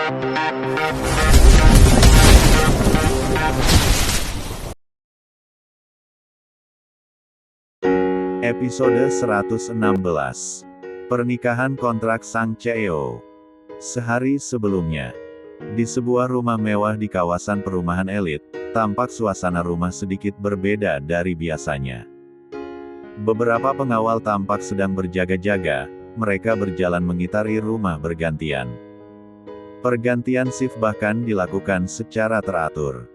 Episode 116. Pernikahan kontrak Sang CEO. Sehari sebelumnya, di sebuah rumah mewah di kawasan perumahan elit, tampak suasana rumah sedikit berbeda dari biasanya. Beberapa pengawal tampak sedang berjaga-jaga, mereka berjalan mengitari rumah bergantian. Pergantian shift bahkan dilakukan secara teratur.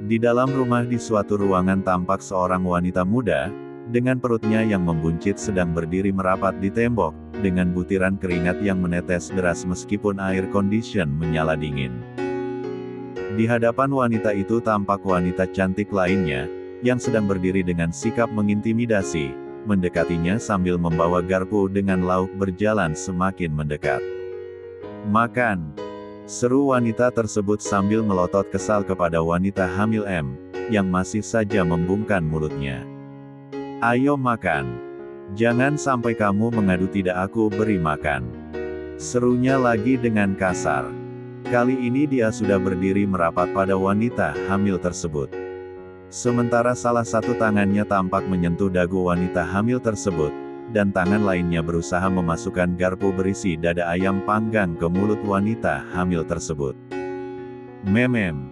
Di dalam rumah di suatu ruangan tampak seorang wanita muda, dengan perutnya yang membuncit sedang berdiri merapat di tembok, dengan butiran keringat yang menetes deras meskipun air condition menyala dingin. Di hadapan wanita itu tampak wanita cantik lainnya, yang sedang berdiri dengan sikap mengintimidasi, mendekatinya sambil membawa garpu dengan lauk berjalan semakin mendekat. "Makan!" seru wanita tersebut sambil melotot kesal kepada wanita hamil M, yang masih saja membungkam mulutnya. "Ayo makan. Jangan sampai kamu mengadu tidak aku beri makan," serunya lagi dengan kasar. Kali ini dia sudah berdiri merapat pada wanita hamil tersebut. Sementara salah satu tangannya tampak menyentuh dagu wanita hamil tersebut, dan tangan lainnya berusaha memasukkan garpu berisi dada ayam panggang ke mulut wanita hamil tersebut. "Memem."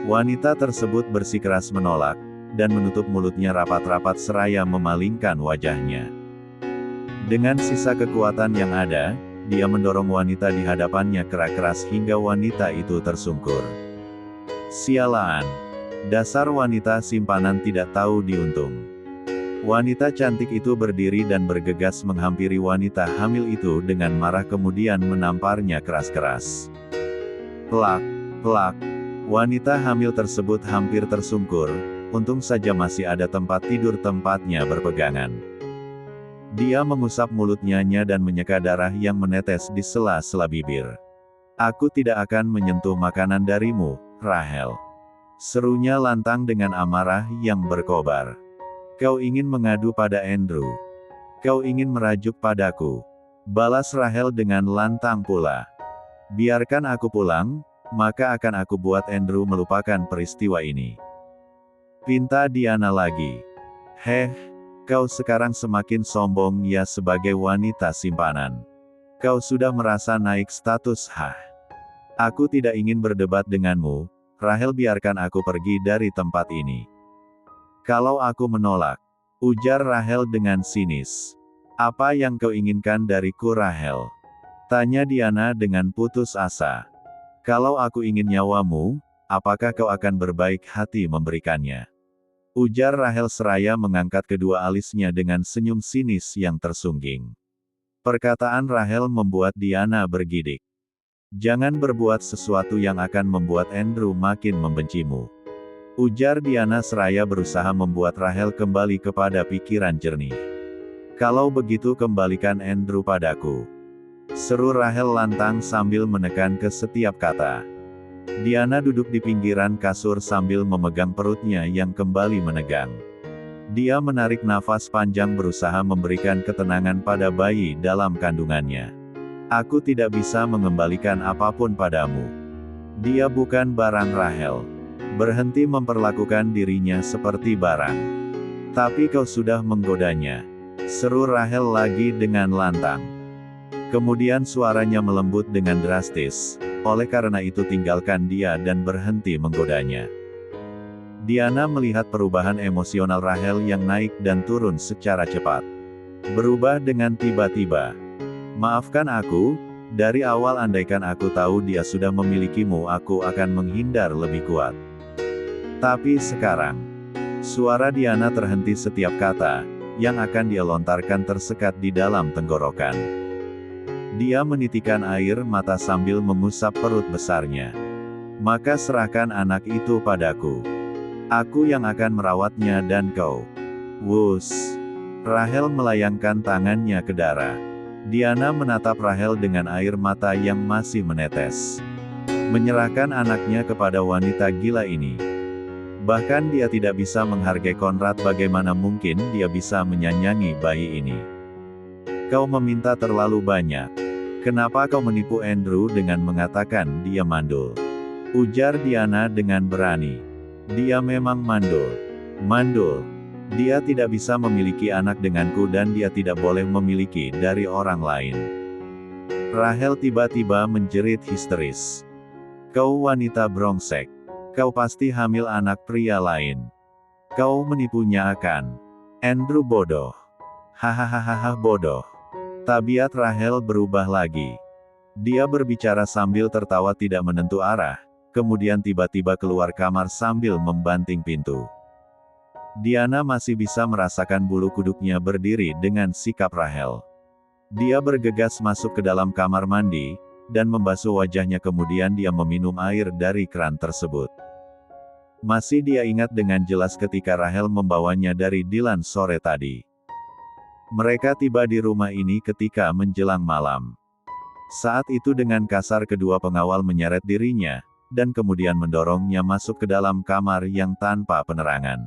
Wanita tersebut bersikeras menolak, dan menutup mulutnya rapat-rapat seraya memalingkan wajahnya. Dengan sisa kekuatan yang ada, dia mendorong wanita di hadapannya keras-keras hingga wanita itu tersungkur. "Sialan. Dasar wanita simpanan tidak tahu diuntung." Wanita cantik itu berdiri dan bergegas menghampiri wanita hamil itu dengan marah kemudian menamparnya keras-keras. Plak, plak. Wanita hamil tersebut hampir tersungkur. Untung saja masih ada tempat tidur tempatnya berpegangan. Dia mengusap mulutnya dan menyeka darah yang menetes di sela-sela bibir. "Aku tidak akan menyentuh makanan darimu, Rahel," serunya lantang dengan amarah yang berkobar. "Kau ingin mengadu pada Andrew. Kau ingin merajuk padaku," balas Rahel dengan lantang pula. "Biarkan aku pulang, maka akan aku buat Andrew melupakan peristiwa ini," pinta Diana lagi. "Heh, kau sekarang semakin sombong ya sebagai wanita simpanan. Kau sudah merasa naik status, hah? Aku tidak ingin berdebat denganmu, Rahel, biarkan aku pergi dari tempat ini." "Kalau aku menolak," ujar Rahel dengan sinis. "Apa yang kau inginkan dariku, Rahel?" tanya Diana dengan putus asa. "Kalau aku ingin nyawamu, apakah kau akan berbaik hati memberikannya?" ujar Rahel seraya mengangkat kedua alisnya dengan senyum sinis yang tersungging. Perkataan Rahel membuat Diana bergidik. "Jangan berbuat sesuatu yang akan membuat Andrew makin membencimu," ujar Diana seraya berusaha membuat Rahel kembali kepada pikiran jernih. "Kalau begitu kembalikan Andrew padaku," seru Rahel lantang sambil menekan ke setiap kata. Diana duduk di pinggiran kasur sambil memegang perutnya yang kembali menegang. Dia menarik nafas panjang berusaha memberikan ketenangan pada bayi dalam kandungannya. "Aku tidak bisa mengembalikan apapun padamu. Dia bukan barang, Rahel. Berhenti memperlakukan dirinya seperti barang. Tapi kau sudah menggodanya," seru Rahel lagi dengan lantang. Kemudian suaranya melembut dengan drastis. "Oleh karena itu tinggalkan dia dan berhenti menggodanya." Diana melihat perubahan emosional Rahel yang naik dan turun secara cepat. Berubah dengan tiba-tiba. "Maafkan aku, dari awal andaikan aku tahu dia sudah memilikimu aku akan menghindar lebih kuat. Tapi sekarang..." Suara Diana terhenti setiap kata, yang akan dia lontarkan tersekat di dalam tenggorokan. Dia menitikan air mata sambil mengusap perut besarnya. "Maka serahkan anak itu padaku. Aku yang akan merawatnya dan kau..." Wus. Rahel melayangkan tangannya ke dara. Diana menatap Rahel dengan air mata yang masih menetes. Menyerahkan anaknya kepada wanita gila ini. Bahkan dia tidak bisa menghargai Konrad, bagaimana mungkin dia bisa menyayangi bayi ini? "Kau meminta terlalu banyak. Kenapa kau menipu Andrew dengan mengatakan dia mandul? Ujar Diana dengan berani. Dia memang mandul. Mandul. Dia tidak bisa memiliki anak denganku dan dia tidak boleh memiliki dari orang lain. Rahel tiba-tiba menjerit histeris. Kau wanita brengsek. Kau pasti hamil anak pria lain. Kau menipunya akan. Andrew bodoh. Hahaha bodoh. Tabiat Rahel berubah lagi. Dia berbicara sambil tertawa tidak menentu arah, kemudian tiba-tiba keluar kamar sambil membanting pintu. Diana masih bisa merasakan bulu kuduknya berdiri dengan sikap Rahel. Dia bergegas masuk ke dalam kamar mandi, dan membasuh wajahnya kemudian dia meminum air dari keran tersebut. Masih dia ingat dengan jelas ketika Rahel membawanya dari Dylan sore tadi. Mereka tiba di rumah ini ketika menjelang malam. Saat itu dengan kasar kedua pengawal menyeret dirinya, dan kemudian mendorongnya masuk ke dalam kamar yang tanpa penerangan.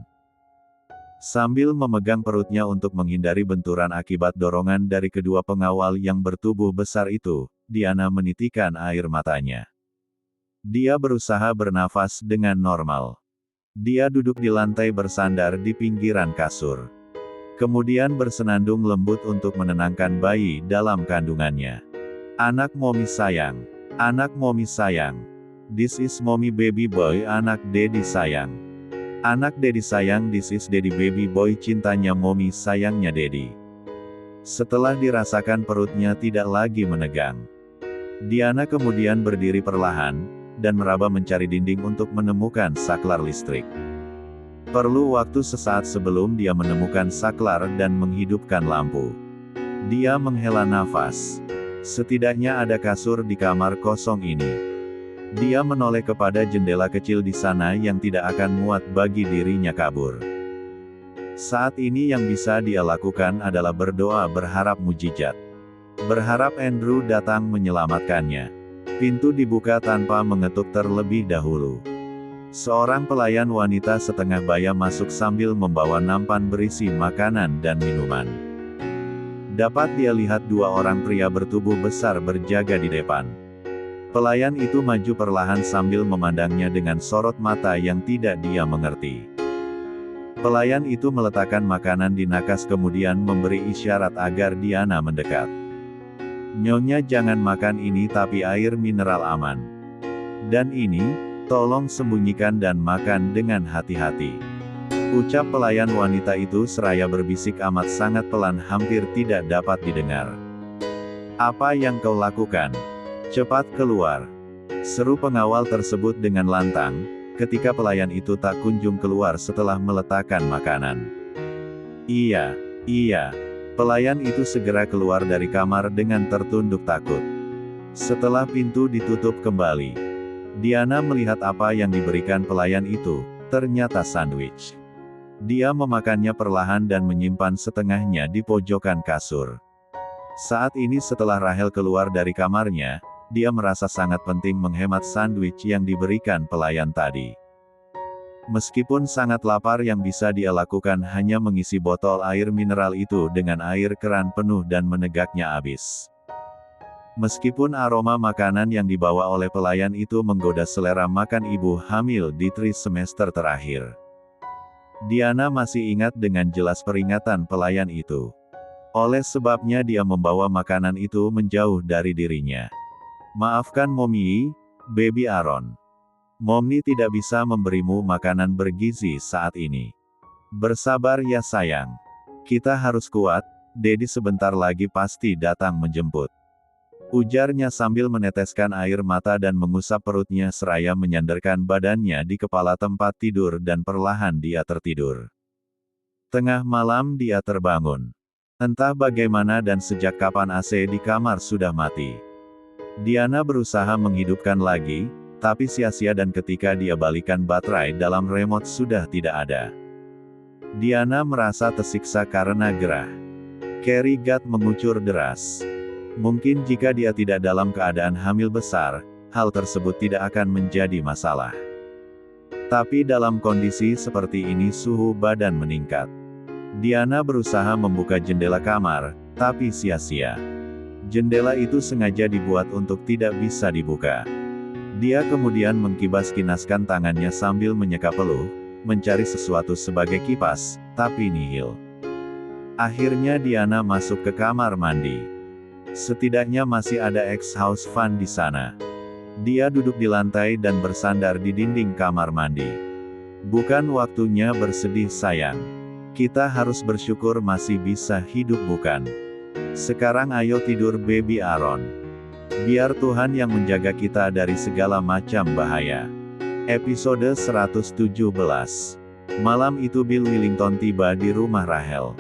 Sambil memegang perutnya untuk menghindari benturan akibat dorongan dari kedua pengawal yang bertubuh besar itu, Diana menitikkan air matanya. Dia berusaha bernafas dengan normal. Dia duduk di lantai bersandar di pinggiran kasur. Kemudian bersenandung lembut untuk menenangkan bayi dalam kandungannya. Anak Mommy sayang. Anak Mommy sayang. This is Mommy baby boy, anak Daddy sayang. Anak Daddy sayang, this is Daddy baby boy, cintanya Mommy, sayangnya Daddy. Setelah dirasakan perutnya tidak lagi menegang, Diana kemudian berdiri perlahan, dan meraba mencari dinding untuk menemukan saklar listrik. Perlu waktu sesaat sebelum dia menemukan saklar dan menghidupkan lampu. Dia menghela nafas. Setidaknya ada kasur di kamar kosong ini. Dia menoleh kepada jendela kecil di sana yang tidak akan muat bagi dirinya kabur. Saat ini yang bisa dia lakukan adalah berdoa berharap mujizat. Berharap Andrew datang menyelamatkannya. Pintu dibuka tanpa mengetuk terlebih dahulu. Seorang pelayan wanita setengah baya masuk sambil membawa nampan berisi makanan dan minuman. Dapat dia lihat dua orang pria bertubuh besar berjaga di depan. Pelayan itu maju perlahan sambil memandangnya dengan sorot mata yang tidak dia mengerti. Pelayan itu meletakkan makanan di nakas kemudian memberi isyarat agar Diana mendekat. Nyonya jangan makan ini tapi air mineral aman. Dan ini, tolong sembunyikan dan makan dengan hati-hati. Ucap pelayan wanita itu seraya berbisik amat sangat pelan hampir tidak dapat didengar. Apa yang kau lakukan? Cepat keluar. Seru pengawal tersebut dengan lantang, ketika pelayan itu tak kunjung keluar setelah meletakkan makanan. Iya. Pelayan itu segera keluar dari kamar dengan tertunduk takut. Setelah pintu ditutup kembali, Diana melihat apa yang diberikan pelayan itu, ternyata sandwich. Dia memakannya perlahan dan menyimpan setengahnya di pojokan kasur. Saat ini setelah Rahel keluar dari kamarnya, dia merasa sangat penting menghemat sandwich yang diberikan pelayan tadi. Meskipun sangat lapar yang bisa dia lakukan hanya mengisi botol air mineral itu dengan air keran penuh dan menegaknya habis. Meskipun aroma makanan yang dibawa oleh pelayan itu menggoda selera makan ibu hamil di trimester terakhir, Diana masih ingat dengan jelas peringatan pelayan itu. Oleh sebabnya dia membawa makanan itu menjauh dari dirinya. Maafkan Mommy, Baby Aaron. Mommy tidak bisa memberimu makanan bergizi saat ini. Bersabar ya sayang. Kita harus kuat, Daddy sebentar lagi pasti datang menjemput. Ujarnya sambil meneteskan air mata dan mengusap perutnya seraya menyandarkan badannya di kepala tempat tidur dan perlahan dia tertidur. Tengah malam dia terbangun. Entah bagaimana dan sejak kapan AC di kamar sudah mati. Diana berusaha menghidupkan lagi, tapi sia-sia dan ketika dia balikan baterai dalam remote sudah tidak ada. Diana merasa tersiksa karena gerah. Keringat mengucur deras. Mungkin jika dia tidak dalam keadaan hamil besar, hal tersebut tidak akan menjadi masalah. Tapi dalam kondisi seperti ini suhu badan meningkat. Diana berusaha membuka jendela kamar, tapi sia-sia. Jendela itu sengaja dibuat untuk tidak bisa dibuka. Dia kemudian mengkibas-kinaskan tangannya sambil menyeka peluh, mencari sesuatu sebagai kipas, tapi nihil. Akhirnya Diana masuk ke kamar mandi. Setidaknya masih ada exhaust fan di sana. Dia duduk di lantai dan bersandar di dinding kamar mandi. Bukan waktunya bersedih sayang. Kita harus bersyukur masih bisa hidup bukan? Sekarang ayo tidur baby Aaron. Biar Tuhan yang menjaga kita dari segala macam bahaya. Episode 117. Malam itu Bill Willington tiba di rumah Rachel.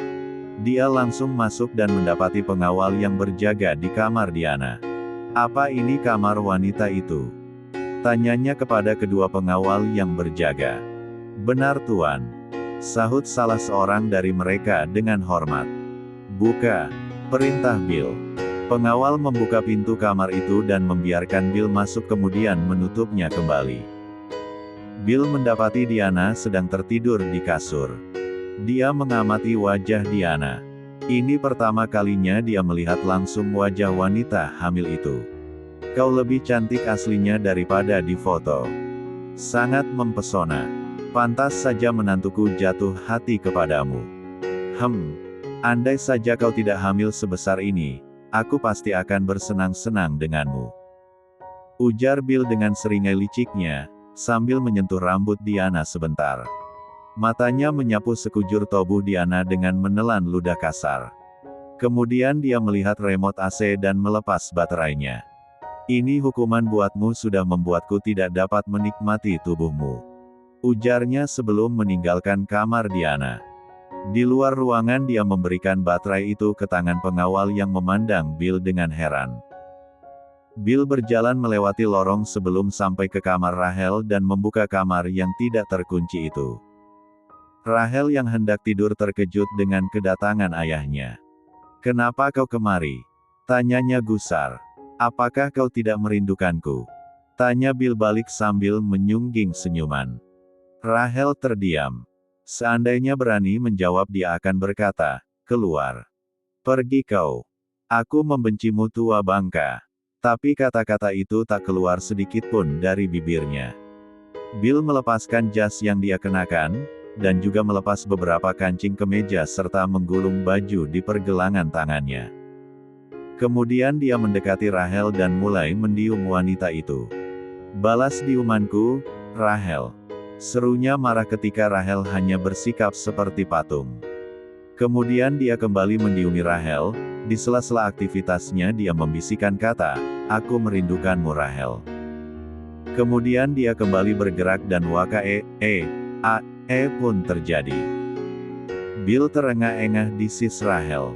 Dia langsung masuk dan mendapati pengawal yang berjaga di kamar Diana. "Apa ini kamar wanita itu?" tanyanya kepada kedua pengawal yang berjaga. "Benar Tuan," sahut salah seorang dari mereka dengan hormat. "Buka," perintah Bill. Pengawal membuka pintu kamar itu dan membiarkan Bill masuk kemudian menutupnya kembali. Bill mendapati Diana sedang tertidur di kasur. Dia mengamati wajah Diana. Ini pertama kalinya dia melihat langsung wajah wanita hamil itu. "Kau lebih cantik aslinya daripada di foto. Sangat mempesona. Pantas saja menantuku jatuh hati kepadamu. Andai saja kau tidak hamil sebesar ini, aku pasti akan bersenang-senang denganmu," ujar Bill dengan seringai liciknya, sambil menyentuh rambut Diana sebentar. Matanya menyapu sekujur tubuh Diana dengan menelan ludah kasar. Kemudian dia melihat remote AC dan melepas baterainya. "Ini hukuman buatmu sudah membuatku tidak dapat menikmati tubuhmu," ujarnya sebelum meninggalkan kamar Diana. Di luar ruangan dia memberikan baterai itu ke tangan pengawal yang memandang Bill dengan heran. Bill berjalan melewati lorong sebelum sampai ke kamar Rachel dan membuka kamar yang tidak terkunci itu. Rachel yang hendak tidur terkejut dengan kedatangan ayahnya. "Kenapa kau kemari?" tanyanya gusar. "Apakah kau tidak merindukanku?" tanya Bill balik sambil menyungging senyuman. Rachel terdiam. Seandainya berani menjawab dia akan berkata, "Keluar. Pergi kau. Aku membencimu tua bangka." Tapi kata-kata itu tak keluar sedikit pun dari bibirnya. Bill melepaskan jas yang dia kenakan, dan juga melepas beberapa kancing kemeja serta menggulung baju di pergelangan tangannya. Kemudian dia mendekati Rachel dan mulai mendium wanita itu. "Balas diumanku, Rachel," serunya marah ketika Rachel hanya bersikap seperti patung. Kemudian dia kembali mendiumi Rachel. Di sela-sela aktivitasnya dia membisikkan kata, "Aku merindukanmu Rachel." Kemudian dia kembali bergerak dan pun terjadi. Bill terengah-engah di sisi Rachel.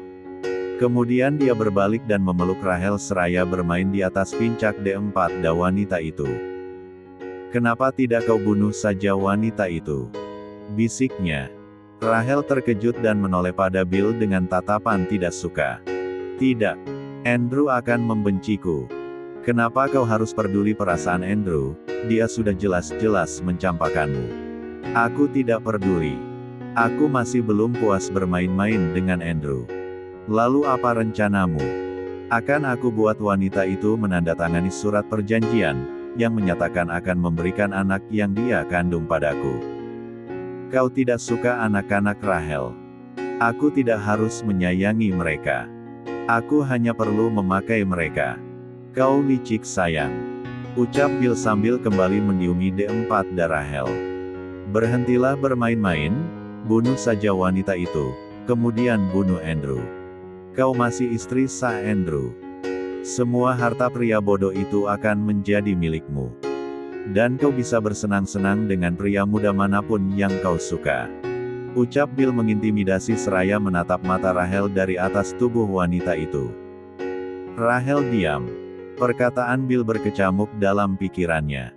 Kemudian dia berbalik dan memeluk Rachel seraya bermain di atas pincak D4 wanita itu. "Kenapa tidak kau bunuh saja wanita itu?" bisiknya. Rachel terkejut dan menoleh pada Bill dengan tatapan tidak suka. "Tidak. Andrew akan membenciku. Kenapa kau harus peduli perasaan Andrew? Dia sudah jelas-jelas mencampakkanmu." "Aku tidak peduli. Aku masih belum puas bermain-main dengan Andrew. Lalu apa rencanamu?" "Akan aku buat wanita itu menandatangani surat perjanjian, yang menyatakan akan memberikan anak yang dia kandung padaku." "Kau tidak suka anak-anak Rachel. Aku tidak harus menyayangi mereka. Aku hanya perlu memakai mereka." "Kau licik sayang," ucap Bill sambil kembali mendiumi D4 Rachel. "Berhentilah bermain-main, bunuh saja wanita itu, kemudian bunuh Andrew. Kau masih istri sah Andrew. Semua harta pria bodoh itu akan menjadi milikmu. Dan kau bisa bersenang-senang dengan pria muda manapun yang kau suka," ucap Bill mengintimidasi seraya menatap mata Rachel dari atas tubuh wanita itu. Rachel diam. Perkataan Bill berkecamuk dalam pikirannya.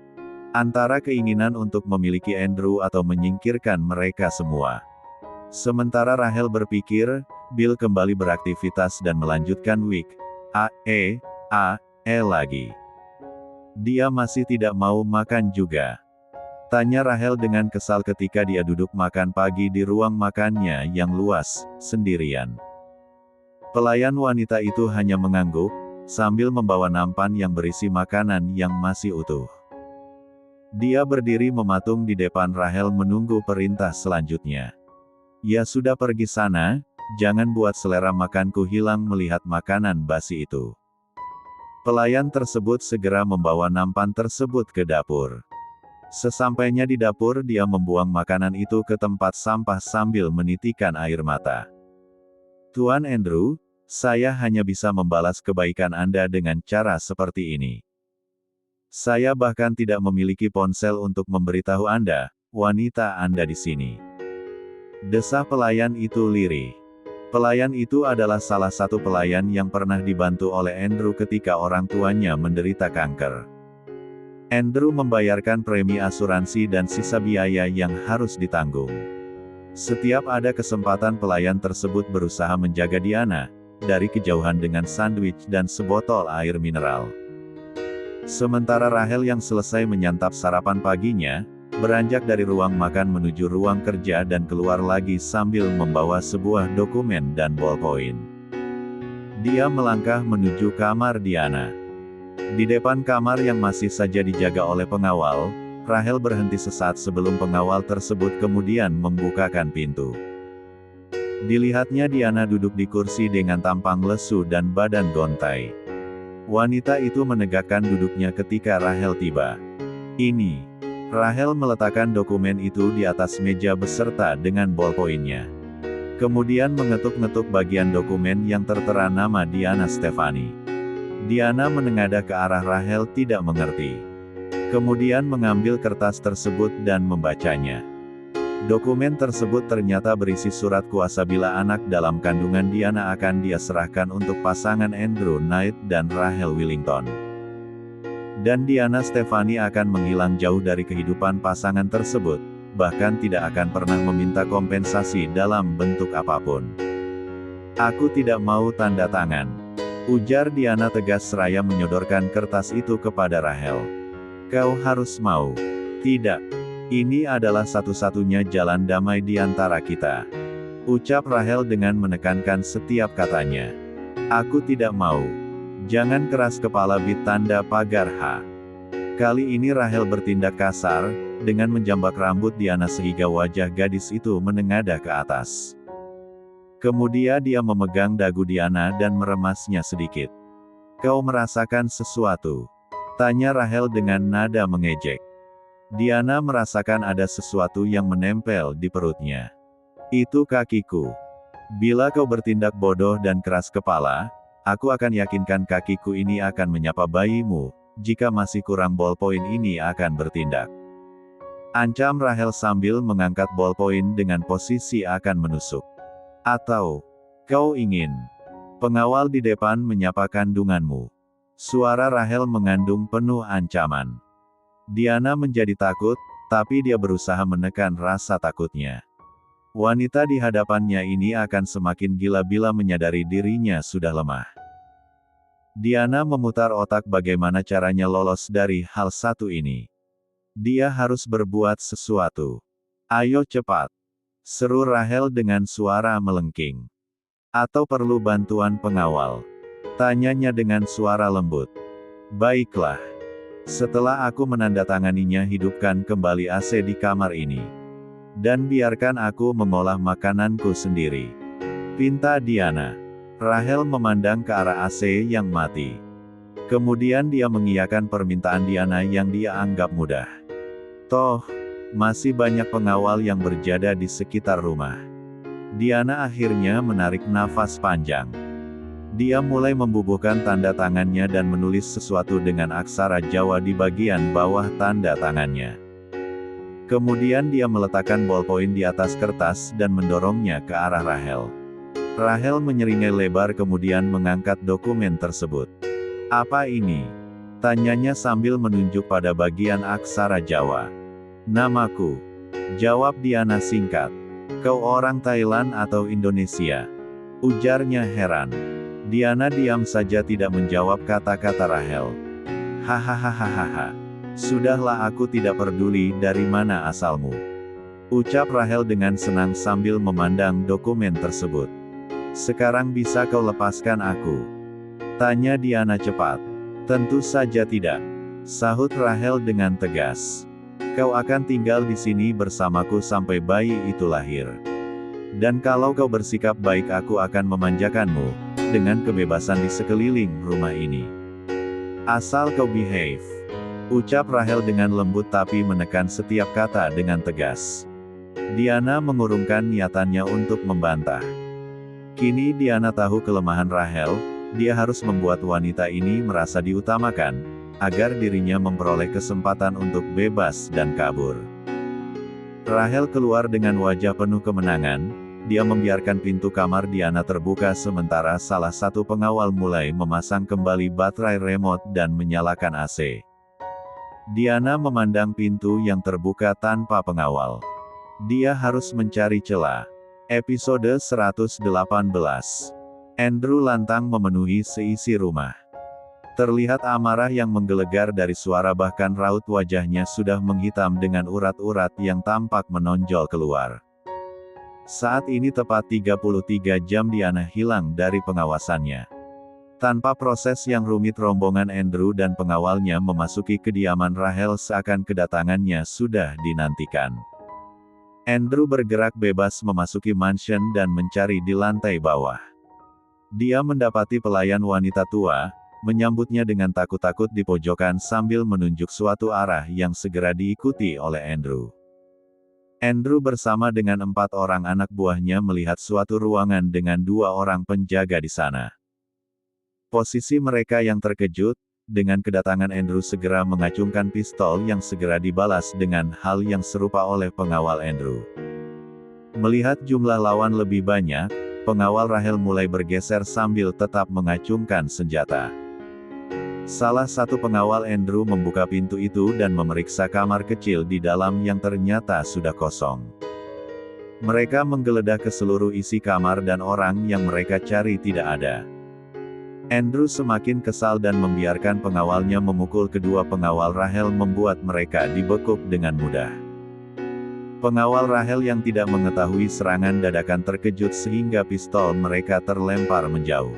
Antara keinginan untuk memiliki Andrew atau menyingkirkan mereka semua. Sementara Rachel berpikir, Bill kembali beraktivitas dan melanjutkan lagi. "Dia masih tidak mau makan juga?" tanya Rachel dengan kesal ketika dia duduk makan pagi di ruang makannya yang luas, sendirian. Pelayan wanita itu hanya mengangguk, sambil membawa nampan yang berisi makanan yang masih utuh. Dia berdiri mematung di depan Rahel menunggu perintah selanjutnya. "Ya sudah, pergi sana, jangan buat selera makanku hilang melihat makanan basi itu." Pelayan tersebut segera membawa nampan tersebut ke dapur. Sesampainya di dapur, dia membuang makanan itu ke tempat sampah sambil menitikan air mata. "Tuan Andrew, saya hanya bisa membalas kebaikan Anda dengan cara seperti ini. Saya bahkan tidak memiliki ponsel untuk memberitahu Anda, wanita Anda di sini," desah pelayan itu lirih. Pelayan itu adalah salah satu pelayan yang pernah dibantu oleh Andrew ketika orang tuanya menderita kanker. Andrew membayarkan premi asuransi dan sisa biaya yang harus ditanggung. Setiap ada kesempatan, pelayan tersebut berusaha menjaga Diana dari kejauhan dengan sandwich dan sebotol air mineral. Sementara Rahel yang selesai menyantap sarapan paginya, beranjak dari ruang makan menuju ruang kerja dan keluar lagi sambil membawa sebuah dokumen dan ballpoint. Dia melangkah menuju kamar Diana. Di depan kamar yang masih saja dijaga oleh pengawal, Rahel berhenti sesaat sebelum pengawal tersebut kemudian membukakan pintu. Dilihatnya Diana duduk di kursi dengan tampang lesu dan badan gontai. Wanita itu menegakkan duduknya ketika Rahel tiba. "Ini." Rahel meletakkan dokumen itu di atas meja beserta dengan ballpointnya. Kemudian mengetuk-ngetuk bagian dokumen yang tertera nama Diana Stefani. Diana menengadah ke arah Rahel tidak mengerti. Kemudian mengambil kertas tersebut dan membacanya. Dokumen tersebut ternyata berisi surat kuasa bila anak dalam kandungan Diana akan dia serahkan untuk pasangan Andrew Knight dan Rahel Willington. Dan Diana Stefani akan menghilang jauh dari kehidupan pasangan tersebut, bahkan tidak akan pernah meminta kompensasi dalam bentuk apapun. "Aku tidak mau tanda tangan," ujar Diana tegas seraya menyodorkan kertas itu kepada Rahel. "Kau harus mau." "Tidak. Ini adalah satu-satunya jalan damai di antara kita," ucap Rahel dengan menekankan setiap katanya. "Aku tidak mau." "Jangan keras kepala," tanda pagar H. Kali ini Rahel bertindak kasar, dengan menjambak rambut Diana sehingga wajah gadis itu menengadah ke atas. Kemudian dia memegang dagu Diana dan meremasnya sedikit. "Kau merasakan sesuatu?" tanya Rahel dengan nada mengejek. Diana merasakan ada sesuatu yang menempel di perutnya. "Itu kakiku. Bila kau bertindak bodoh dan keras kepala, aku akan yakinkan kakiku ini akan menyapa bayimu. Jika masih kurang, ballpoint ini akan bertindak," ancam Rahel sambil mengangkat ballpoint dengan posisi akan menusuk. "Atau, kau ingin?" Pengawal di depan menyapa kandunganmu. Suara Rahel mengandung penuh ancaman. Diana menjadi takut, tapi dia berusaha menekan rasa takutnya. Wanita di hadapannya ini akan semakin gila bila menyadari dirinya sudah lemah. Diana memutar otak bagaimana caranya lolos dari hal satu ini. Dia harus berbuat sesuatu. "Ayo cepat," seru Rahel dengan suara melengking. "Atau perlu bantuan pengawal?" tanyanya dengan suara lembut. "Baiklah. Setelah aku menandatanganinya, hidupkan kembali AC di kamar ini. Dan biarkan aku mengolah makananku sendiri," pinta Diana. Rahel memandang ke arah AC yang mati. Kemudian dia mengiyakan permintaan Diana yang dia anggap mudah. Toh, masih banyak pengawal yang berjaga di sekitar rumah. Diana akhirnya menarik nafas panjang. Dia mulai membubuhkan tanda tangannya dan menulis sesuatu dengan aksara Jawa di bagian bawah tanda tangannya. Kemudian dia meletakkan ballpoint di atas kertas dan mendorongnya ke arah Rahel. Rahel menyeringai lebar kemudian mengangkat dokumen tersebut. "Apa ini?" tanyanya sambil menunjuk pada bagian aksara Jawa. "Namaku," jawab Diana singkat. "Kau orang Thailand atau Indonesia?" ujarnya heran. Diana diam saja tidak menjawab kata-kata Rahel. "Hahaha. Sudahlah, aku tidak peduli dari mana asalmu," ucap Rahel dengan senang sambil memandang dokumen tersebut. "Sekarang bisa kau lepaskan aku?" Tanya Diana cepat. Tentu saja tidak. Sahut Rahel dengan tegas. Kau akan tinggal di sini bersamaku sampai bayi itu lahir. Dan kalau kau bersikap baik aku akan memanjakanmu, dengan kebebasan di sekeliling rumah ini. Asal kau behave. Ucap Rahel dengan lembut tapi menekan setiap kata dengan tegas. Diana mengurungkan niatannya untuk membantah. Kini Diana tahu kelemahan Rahel, dia harus membuat wanita ini merasa diutamakan, agar dirinya memperoleh kesempatan untuk bebas dan kabur. Rahel keluar dengan wajah penuh kemenangan. Dia membiarkan pintu kamar Diana terbuka sementara salah satu pengawal mulai memasang kembali baterai remote dan menyalakan AC. Diana memandang pintu yang terbuka tanpa pengawal. Dia harus mencari celah. Episode 118. Andrew lantang memenuhi seisi rumah. Terlihat amarah yang menggelegar dari suara bahkan raut wajahnya sudah menghitam dengan urat-urat yang tampak menonjol keluar. Saat ini tepat 33 jam Diana hilang dari pengawasannya. Tanpa proses yang rumit rombongan Andrew dan pengawalnya memasuki kediaman Rahel seakan kedatangannya sudah dinantikan. Andrew bergerak bebas memasuki mansion dan mencari di lantai bawah. Dia mendapati pelayan wanita tua, menyambutnya dengan takut-takut di pojokan sambil menunjuk suatu arah yang segera diikuti oleh Andrew. Andrew bersama dengan 4 orang anak buahnya melihat suatu ruangan dengan 2 orang penjaga di sana. Posisi mereka yang terkejut, dengan kedatangan Andrew segera mengacungkan pistol yang segera dibalas dengan hal yang serupa oleh pengawal Andrew. Melihat jumlah lawan lebih banyak, pengawal Rahel mulai bergeser sambil tetap mengacungkan senjata. Salah satu pengawal Andrew membuka pintu itu dan memeriksa kamar kecil di dalam yang ternyata sudah kosong. Mereka menggeledah ke seluruh isi kamar dan orang yang mereka cari tidak ada. Andrew semakin kesal dan membiarkan pengawalnya memukul kedua pengawal Rahel membuat mereka dibekuk dengan mudah. Pengawal Rahel yang tidak mengetahui serangan dadakan terkejut sehingga pistol mereka terlempar menjauh.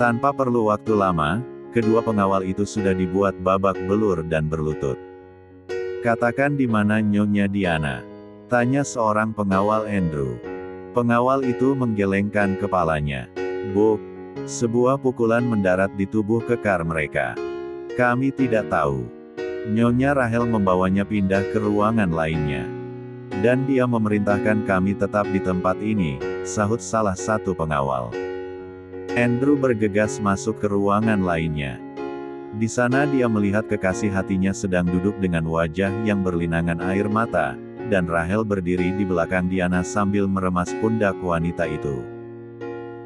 Tanpa perlu waktu lama, kedua pengawal itu sudah dibuat babak belur dan berlutut. Katakan di mana Nyonya Diana? Tanya seorang pengawal Andrew. Pengawal itu menggelengkan kepalanya. Buk, sebuah pukulan mendarat di tubuh kekar mereka. Kami tidak tahu. Nyonya Rahel membawanya pindah ke ruangan lainnya. Dan dia memerintahkan kami tetap di tempat ini, sahut salah satu pengawal. Andrew bergegas masuk ke ruangan lainnya. Di sana dia melihat kekasih hatinya sedang duduk dengan wajah yang berlinangan air mata, dan Rahel berdiri di belakang Diana sambil meremas pundak wanita itu.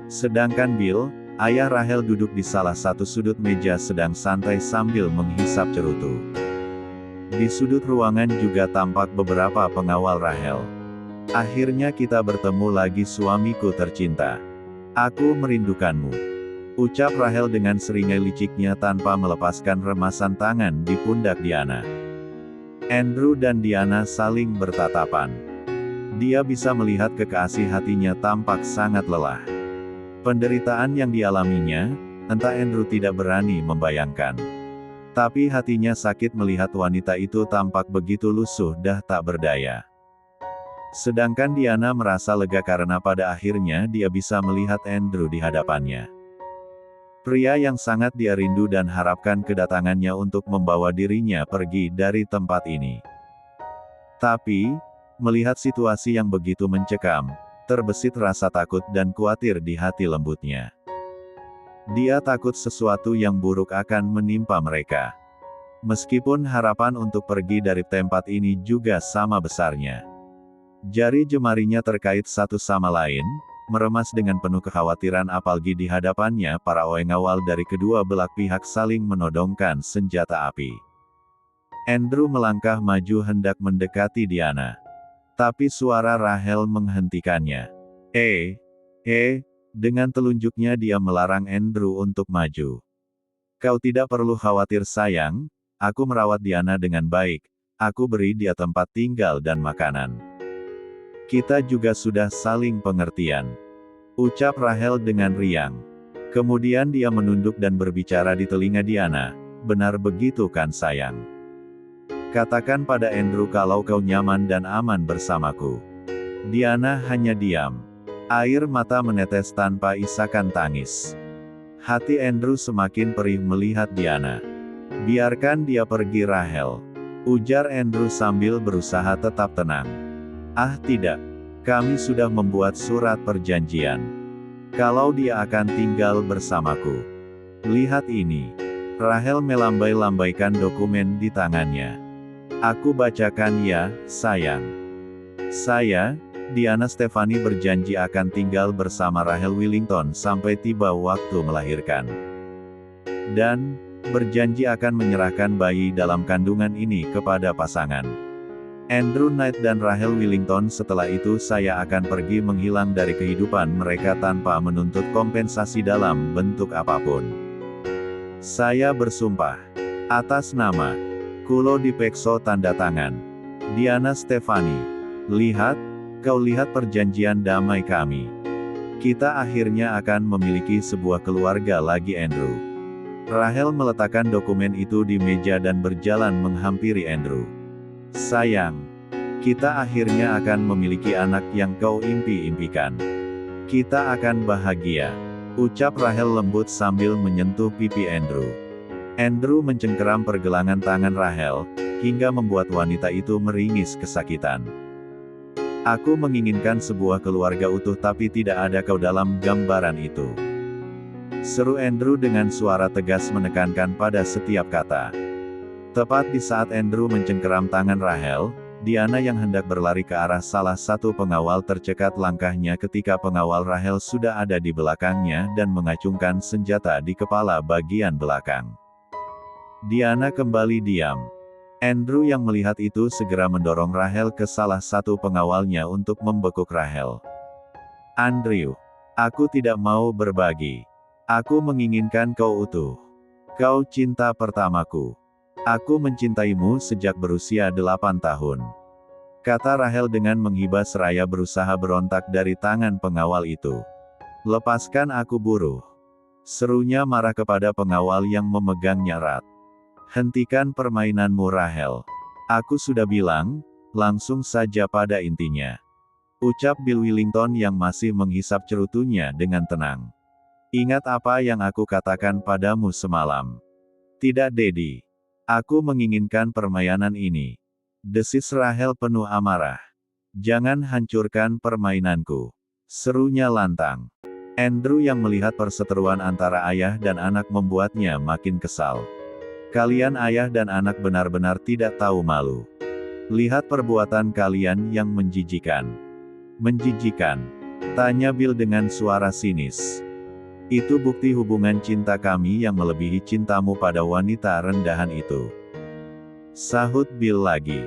Sedangkan Bill, ayah Rahel duduk di salah satu sudut meja sedang santai sambil menghisap cerutu. Di sudut ruangan juga tampak beberapa pengawal Rahel. Akhirnya kita bertemu lagi suamiku tercinta. Aku merindukanmu. Ucap Rahel dengan seringai liciknya tanpa melepaskan remasan tangan di pundak Diana. Andrew dan Diana saling bertatapan. Dia bisa melihat kekasih hatinya tampak sangat lelah. Penderitaan yang dialaminya, entah Andrew tidak berani membayangkan. Tapi hatinya sakit melihat wanita itu tampak begitu lusuh dah tak berdaya. Sedangkan Diana merasa lega karena pada akhirnya dia bisa melihat Andrew di hadapannya. Pria yang sangat dia rindu dan harapkan kedatangannya untuk membawa dirinya pergi dari tempat ini. Tapi, melihat situasi yang begitu mencekam, terbesit rasa takut dan khawatir di hati lembutnya. Dia takut sesuatu yang buruk akan menimpa mereka. Meskipun harapan untuk pergi dari tempat ini juga sama besarnya. Jari jemarinya terkait satu sama lain, meremas dengan penuh kekhawatiran apalagi di hadapannya para pengawal dari kedua belah pihak saling menodongkan senjata api. Andrew melangkah maju hendak mendekati Diana. Tapi suara Rahel menghentikannya. Dengan telunjuknya dia melarang Andrew untuk maju. Kau tidak perlu khawatir sayang, aku merawat Diana dengan baik, aku beri dia tempat tinggal dan makanan. Kita juga sudah saling pengertian. Ucap Rahel dengan riang. Kemudian dia menunduk dan berbicara di telinga Diana, "Benar begitu kan sayang? Katakan pada Andrew kalau kau nyaman dan aman bersamaku." Diana hanya diam. Air mata menetes tanpa isakan tangis. Hati Andrew semakin perih melihat Diana. "Biarkan dia pergi Rahel," ujar Andrew sambil berusaha tetap tenang. "Ah tidak. Kami sudah membuat surat perjanjian. Kalau dia akan tinggal bersamaku. Lihat ini." Rahel melambai-lambaikan dokumen di tangannya. "Aku bacakan ya, sayang. Saya, Diana Stefani berjanji akan tinggal bersama Rahel Willington sampai tiba waktu melahirkan. Dan, berjanji akan menyerahkan bayi dalam kandungan ini kepada pasangan Andrew Knight dan Rahel Willington. Setelah itu saya akan pergi menghilang dari kehidupan mereka tanpa menuntut kompensasi dalam bentuk apapun. Saya bersumpah. Atas nama Kulo Dipekso tanda tangan. Diana Stefani. Lihat, kau lihat perjanjian damai kami. Kita akhirnya akan memiliki sebuah keluarga lagi Andrew." Rahel meletakkan dokumen itu di meja dan berjalan menghampiri Andrew. "Sayang, kita akhirnya akan memiliki anak yang kau impi-impikan. Kita akan bahagia," ucap Rahel lembut sambil menyentuh pipi Andrew. Andrew mencengkeram pergelangan tangan Rahel, hingga membuat wanita itu meringis kesakitan. "Aku menginginkan sebuah keluarga utuh tapi tidak ada kau dalam gambaran itu," seru Andrew dengan suara tegas menekankan pada setiap kata. Tepat di saat Andrew mencengkeram tangan Rahel, Diana yang hendak berlari ke arah salah satu pengawal tercekat langkahnya ketika pengawal Rahel sudah ada di belakangnya dan mengacungkan senjata di kepala bagian belakang. Diana kembali diam. Andrew yang melihat itu segera mendorong Rahel ke salah satu pengawalnya untuk membekuk Rahel. "Andrew, aku tidak mau berbagi. Aku menginginkan kau utuh. Kau cinta pertamaku. Aku mencintaimu sejak berusia 8 tahun. Kata Rahel dengan menghibah seraya berusaha berontak dari tangan pengawal itu. "Lepaskan aku buruh," serunya marah kepada pengawal yang memegangnya erat. "Hentikan permainanmu Rahel. Aku sudah bilang, langsung saja pada intinya," ucap Bill Willington yang masih menghisap cerutunya dengan tenang. "Ingat apa yang aku katakan padamu semalam." "Tidak Daddy. Aku menginginkan permainan ini," desis Rahel penuh amarah. "Jangan hancurkan permainanku," serunya lantang. Andrew yang melihat perseteruan antara ayah dan anak membuatnya makin kesal. "Kalian ayah dan anak benar-benar tidak tahu malu. Lihat perbuatan kalian yang menjijikan." "Menjijikan?" tanya Bill dengan suara sinis. "Itu bukti hubungan cinta kami yang melebihi cintamu pada wanita rendahan itu," sahut Bill lagi.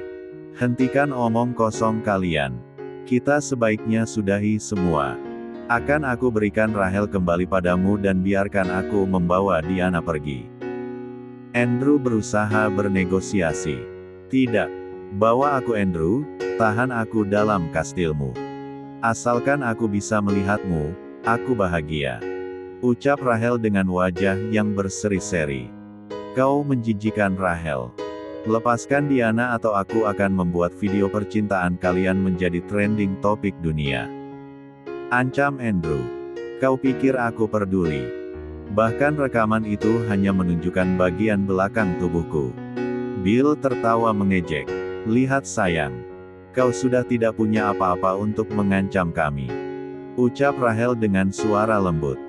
"Hentikan omong kosong kalian. Kita sebaiknya sudahi semua. Akan aku berikan Rahel kembali padamu dan biarkan aku membawa Diana pergi." Andrew berusaha bernegosiasi. "Tidak. Bawa aku Andrew, tahan aku dalam kastilmu. Asalkan aku bisa melihatmu, aku bahagia," ucap Rahel dengan wajah yang berseri-seri. "Kau menjijikan Rahel. Lepaskan Diana atau aku akan membuat video percintaan kalian menjadi trending topik dunia," ancam Andrew. "Kau pikir aku peduli? Bahkan rekaman itu hanya menunjukkan bagian belakang tubuhku." Bill tertawa mengejek. "Lihat sayang. Kau sudah tidak punya apa-apa untuk mengancam kami," ucap Rahel dengan suara lembut.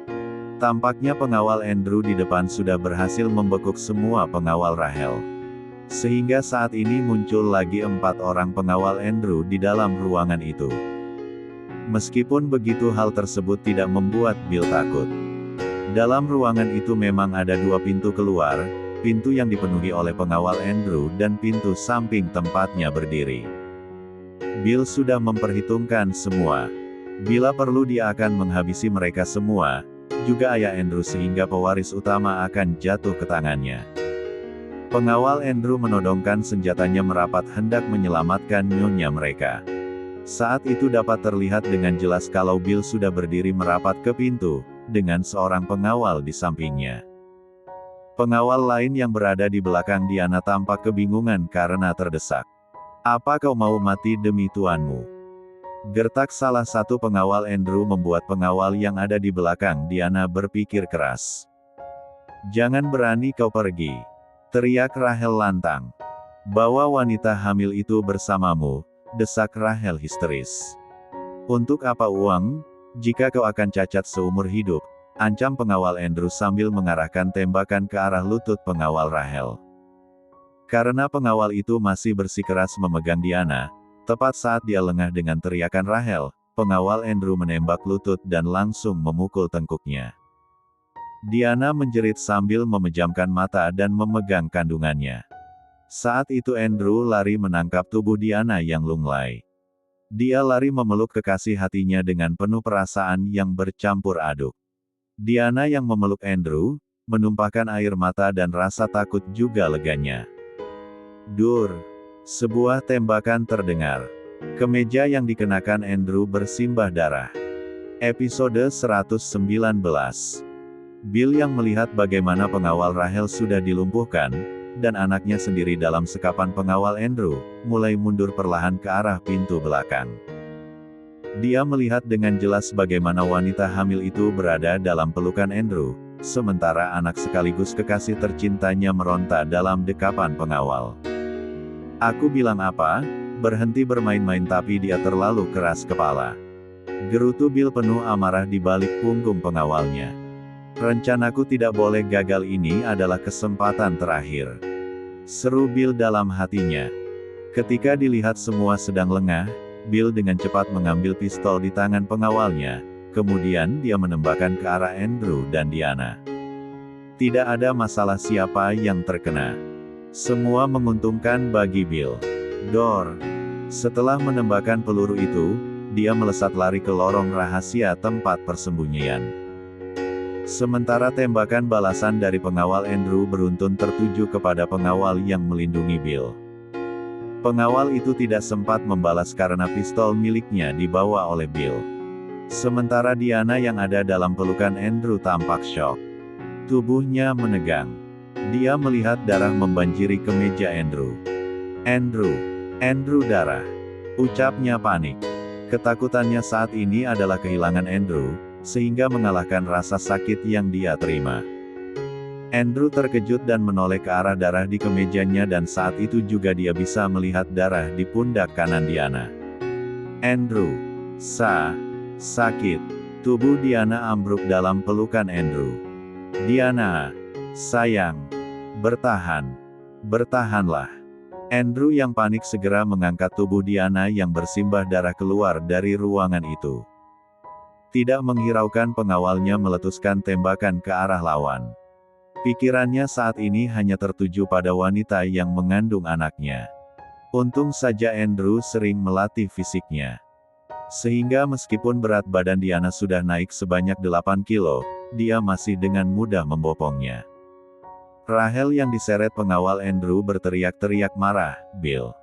Tampaknya pengawal Andrew di depan sudah berhasil membekuk semua pengawal Rahel. Sehingga saat ini muncul lagi 4 orang pengawal Andrew di dalam ruangan itu. Meskipun begitu hal tersebut tidak membuat Bill takut. Dalam ruangan itu memang ada 2 pintu keluar, pintu yang dipenuhi oleh pengawal Andrew dan pintu samping tempatnya berdiri. Bill sudah memperhitungkan semua. Bila perlu dia akan menghabisi mereka semua, juga ayah Andrew sehingga pewaris utama akan jatuh ke tangannya. Pengawal Andrew menodongkan senjatanya merapat hendak menyelamatkan nyonya mereka. Saat itu dapat terlihat dengan jelas kalau Bill sudah berdiri merapat ke pintu, dengan seorang pengawal di sampingnya. Pengawal lain yang berada di belakang Diana tampak kebingungan karena terdesak. "Apa kau mau mati demi tuanmu?" Gertak salah satu pengawal Andrew membuat pengawal yang ada di belakang Diana berpikir keras. "Jangan berani kau pergi," teriak Rahel lantang. "Bawa wanita hamil itu bersamamu," desak Rahel histeris. "Untuk apa uang, jika kau akan cacat seumur hidup?" ancam pengawal Andrew sambil mengarahkan tembakan ke arah lutut pengawal Rahel. Karena pengawal itu masih bersikeras memegang Diana, tepat saat dia lengah dengan teriakan Rahel, pengawal Andrew menembak lutut dan langsung memukul tengkuknya. Diana menjerit sambil memejamkan mata dan memegang kandungannya. Saat itu Andrew lari menangkap tubuh Diana yang lunglai. Dia lari memeluk kekasih hatinya dengan penuh perasaan yang bercampur aduk. Diana yang memeluk Andrew, menumpahkan air mata dan rasa takut juga leganya. Dur! Sebuah tembakan terdengar. Kemeja yang dikenakan Andrew bersimbah darah. Episode 119. Bill yang melihat bagaimana pengawal Rahel sudah dilumpuhkan, dan anaknya sendiri dalam sekapan pengawal Andrew, mulai mundur perlahan ke arah pintu belakang. Dia melihat dengan jelas bagaimana wanita hamil itu berada dalam pelukan Andrew, sementara anak sekaligus kekasih tercintanya meronta dalam dekapan pengawal. "Aku bilang apa? Berhenti bermain-main." Tapi dia terlalu keras kepala. Gerutu Bill penuh amarah di balik punggung pengawalnya. "Rencanaku tidak boleh gagal, ini adalah kesempatan terakhir," seru Bill dalam hatinya. Ketika dilihat semua sedang lengah, Bill dengan cepat mengambil pistol di tangan pengawalnya, kemudian dia menembakkan ke arah Andrew dan Diana. Tidak ada masalah siapa yang terkena. Semua menguntungkan bagi Bill. Dor! Setelah menembakkan peluru itu, dia melesat lari ke lorong rahasia tempat persembunyian. Sementara tembakan balasan dari pengawal Andrew beruntun tertuju kepada pengawal yang melindungi Bill. Pengawal itu tidak sempat membalas karena pistol miliknya dibawa oleh Bill. Sementara Diana yang ada dalam pelukan Andrew tampak syok. Tubuhnya menegang. Dia melihat darah membanjiri kemeja Andrew. Andrew darah. Ucapnya panik. Ketakutannya saat ini adalah kehilangan Andrew, sehingga mengalahkan rasa sakit yang dia terima. Andrew terkejut dan menoleh ke arah darah di kemejanya dan saat itu juga dia bisa melihat darah di pundak kanan Diana. Andrew. Sakit. Tubuh Diana ambruk dalam pelukan Andrew. "Diana. Sayang. Bertahanlah." Andrew yang panik segera mengangkat tubuh Diana yang bersimbah darah keluar dari ruangan itu. Tidak menghiraukan pengawalnya meletuskan tembakan ke arah lawan. Pikirannya saat ini hanya tertuju pada wanita yang mengandung anaknya. Untung saja Andrew sering melatih fisiknya. Sehingga meskipun berat badan Diana sudah naik sebanyak 8 kilo, dia masih dengan mudah membopongnya. Rahel yang diseret pengawal Andrew berteriak-teriak marah, "Bill!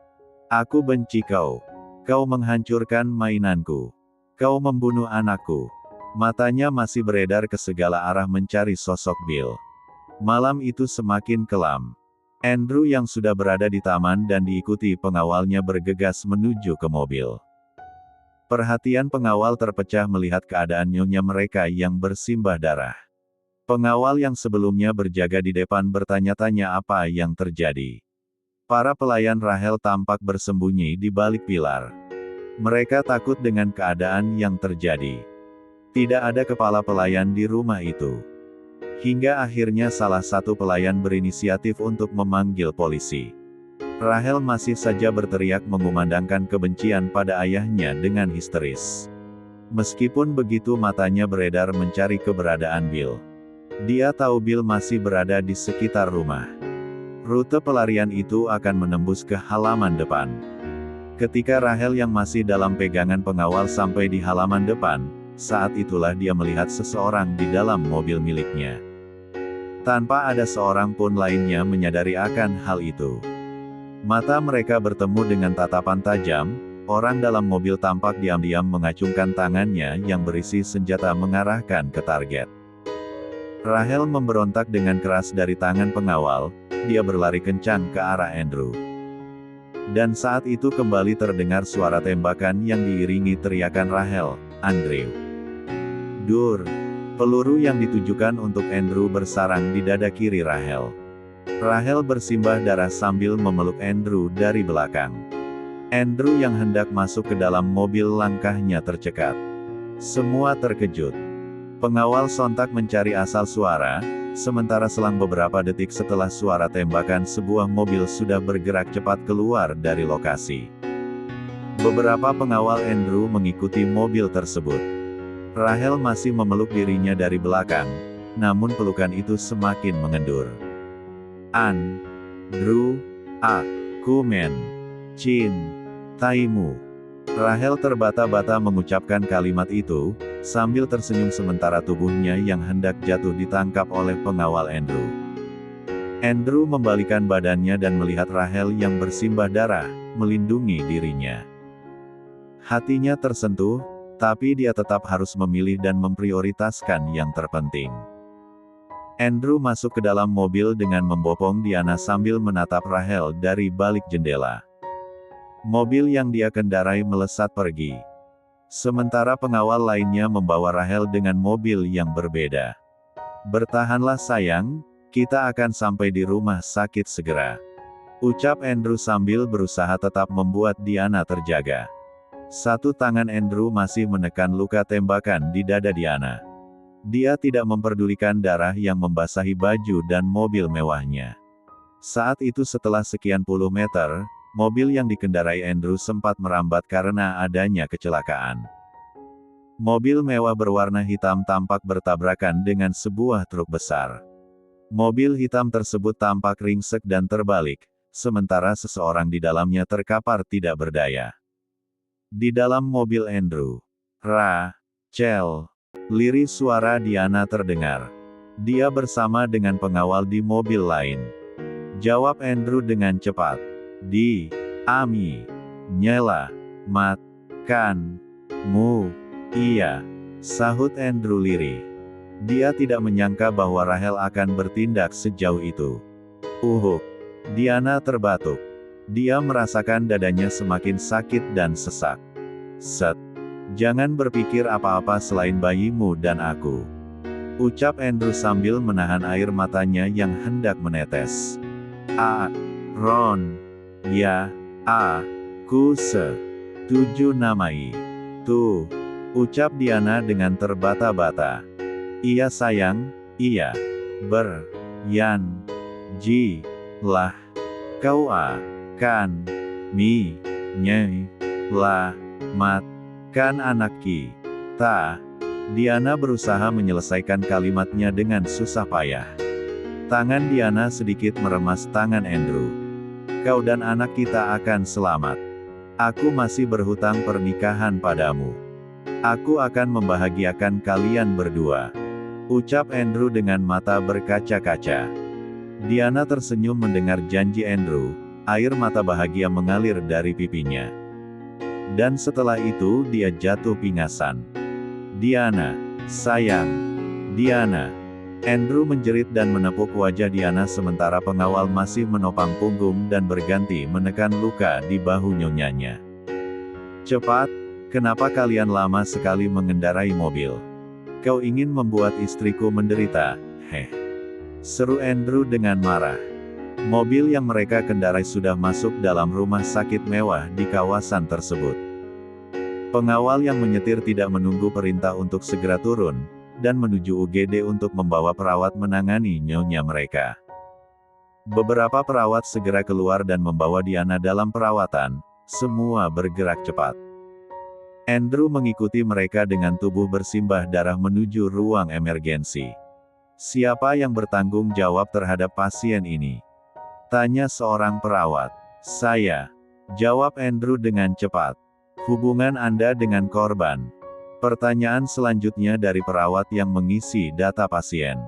Aku benci kau. Kau menghancurkan mainanku. Kau membunuh anakku." Matanya masih beredar ke segala arah mencari sosok Bill. Malam itu semakin kelam. Andrew yang sudah berada di taman dan diikuti pengawalnya bergegas menuju ke mobil. Perhatian pengawal terpecah melihat keadaan nyonya mereka yang bersimbah darah. Pengawal yang sebelumnya berjaga di depan bertanya-tanya apa yang terjadi. Para pelayan Rahel tampak bersembunyi di balik pilar. Mereka takut dengan keadaan yang terjadi. Tidak ada kepala pelayan di rumah itu. Hingga akhirnya salah satu pelayan berinisiatif untuk memanggil polisi. Rahel masih saja berteriak mengumandangkan kebencian pada ayahnya dengan histeris. Meskipun begitu matanya beredar mencari keberadaan Bill. Dia tahu Bill masih berada di sekitar rumah. Rute pelarian itu akan menembus ke halaman depan. Ketika Rahel yang masih dalam pegangan pengawal sampai di halaman depan, saat itulah dia melihat seseorang di dalam mobil miliknya. Tanpa ada seorang pun lainnya menyadari akan hal itu. Mata mereka bertemu dengan tatapan tajam, orang dalam mobil tampak diam-diam mengacungkan tangannya yang berisi senjata mengarahkan ke target. Rahel memberontak dengan keras dari tangan pengawal, dia berlari kencang ke arah Andrew. Dan saat itu kembali terdengar suara tembakan yang diiringi teriakan Rahel, "Andrew!" Dur! Peluru yang ditujukan untuk Andrew bersarang di dada kiri Rahel. Rahel bersimbah darah sambil memeluk Andrew dari belakang. Andrew yang hendak masuk ke dalam mobil langkahnya tercekat. Semua terkejut. Pengawal sontak mencari asal suara, sementara selang beberapa detik setelah suara tembakan sebuah mobil sudah bergerak cepat keluar dari lokasi. Beberapa pengawal Andrew mengikuti mobil tersebut. Rahel masih memeluk dirinya dari belakang, namun pelukan itu semakin mengendur. "Andrew, aku mencintaimu." Rahel terbata-bata mengucapkan kalimat itu, sambil tersenyum sementara tubuhnya yang hendak jatuh ditangkap oleh pengawal Andrew. Andrew membalikan badannya dan melihat Rahel yang bersimbah darah, melindungi dirinya. Hatinya tersentuh, tapi dia tetap harus memilih dan memprioritaskan yang terpenting. Andrew masuk ke dalam mobil dengan membopong Diana sambil menatap Rahel dari balik jendela. Mobil yang dia kendarai melesat pergi. Sementara pengawal lainnya membawa Rahel dengan mobil yang berbeda. "Bertahanlah sayang, kita akan sampai di rumah sakit segera," ucap Andrew sambil berusaha tetap membuat Diana terjaga. Satu tangan Andrew masih menekan luka tembakan di dada Diana. Dia tidak memperdulikan darah yang membasahi baju dan mobil mewahnya. Saat itu setelah sekian puluh meter, mobil yang dikendarai Andrew sempat merambat karena adanya kecelakaan. Mobil mewah berwarna hitam tampak bertabrakan dengan sebuah truk besar. Mobil hitam tersebut tampak ringsek dan terbalik, sementara seseorang di dalamnya terkapar tidak berdaya. Di dalam mobil Andrew, "Rachel!" Lirik suara Diana terdengar. "Dia bersama dengan pengawal di mobil lain," jawab Andrew dengan cepat. "Ami nyelamatkanmu." "Iya," sahut Andrew lirih. Dia tidak menyangka bahwa Rahel akan bertindak sejauh itu. Diana terbatuk. Dia merasakan dadanya semakin sakit dan sesak. "Set. Jangan berpikir apa-apa selain bayimu dan aku," ucap Andrew sambil menahan air matanya yang hendak menetes. "Ron. Ya, aku setuju namai. Tuh," ucap Diana dengan terbata-bata. "Iya sayang, iya. Berjanjilah, kau akan menyelamatkan anak kita." Diana berusaha menyelesaikan kalimatnya dengan susah payah. Tangan Diana sedikit meremas tangan Andrew. "Kau dan anak kita akan selamat. Aku masih berhutang pernikahan padamu. Aku akan membahagiakan kalian berdua," ucap Andrew dengan mata berkaca-kaca. Diana tersenyum mendengar janji Andrew, air mata bahagia mengalir dari pipinya. Dan setelah itu dia jatuh pingsan. "Diana, sayang. Diana." Andrew menjerit dan menepuk wajah Diana sementara pengawal masih menopang punggung dan berganti menekan luka di bahu nyonyanya. "Cepat, kenapa kalian lama sekali mengendarai mobil? Kau ingin membuat istriku menderita, heh?" seru Andrew dengan marah. Mobil yang mereka kendarai sudah masuk dalam rumah sakit mewah di kawasan tersebut. Pengawal yang menyetir tidak menunggu perintah untuk segera turun, dan menuju UGD untuk membawa perawat menangani nyonya mereka. Beberapa perawat segera keluar dan membawa Diana dalam perawatan, semua bergerak cepat. Andrew mengikuti mereka dengan tubuh bersimbah darah menuju ruang emergensi. "Siapa yang bertanggung jawab terhadap pasien ini?" tanya seorang perawat. "Saya," jawab Andrew dengan cepat. "Hubungan Anda dengan korban?" Pertanyaan selanjutnya dari perawat yang mengisi data pasien.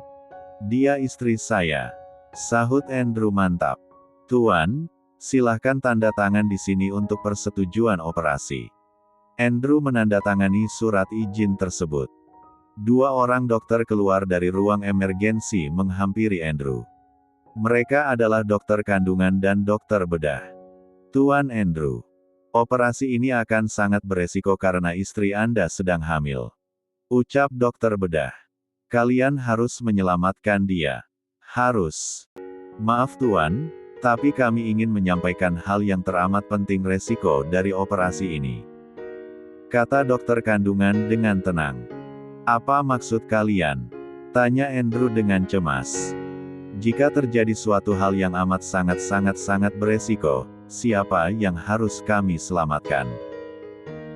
"Dia istri saya," sahut Andrew mantap. "Tuan, silahkan tanda tangan di sini untuk persetujuan operasi." Andrew menandatangani surat izin tersebut. Dua orang dokter keluar dari ruang emergensi menghampiri Andrew. Mereka adalah dokter kandungan dan dokter bedah. Tuan Andrew, operasi ini akan sangat beresiko karena istri Anda sedang hamil. Ucap dokter bedah. Kalian harus menyelamatkan dia. Harus. Maaf Tuan, tapi kami ingin menyampaikan hal yang teramat penting resiko dari operasi ini. Kata dokter kandungan dengan tenang. Apa maksud kalian? Tanya Andrew dengan cemas. Jika terjadi suatu hal yang amat sangat beresiko, siapa yang harus kami selamatkan?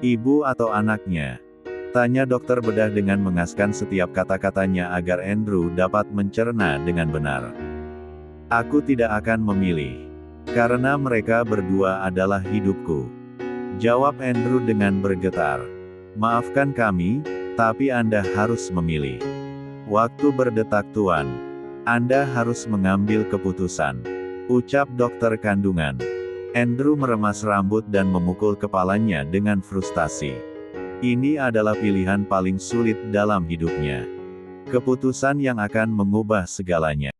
Ibu atau anaknya? Tanya dokter bedah dengan mengaskan setiap kata-katanya agar Andrew dapat mencerna dengan benar. Aku tidak akan memilih. Karena mereka berdua adalah hidupku. Jawab Andrew dengan bergetar. Maafkan kami, tapi Anda harus memilih. Waktu berdetak Tuan. Anda harus mengambil keputusan. Ucap dokter kandungan. Andrew meremas rambut dan memukul kepalanya dengan frustasi. Ini adalah pilihan paling sulit dalam hidupnya. Keputusan yang akan mengubah segalanya.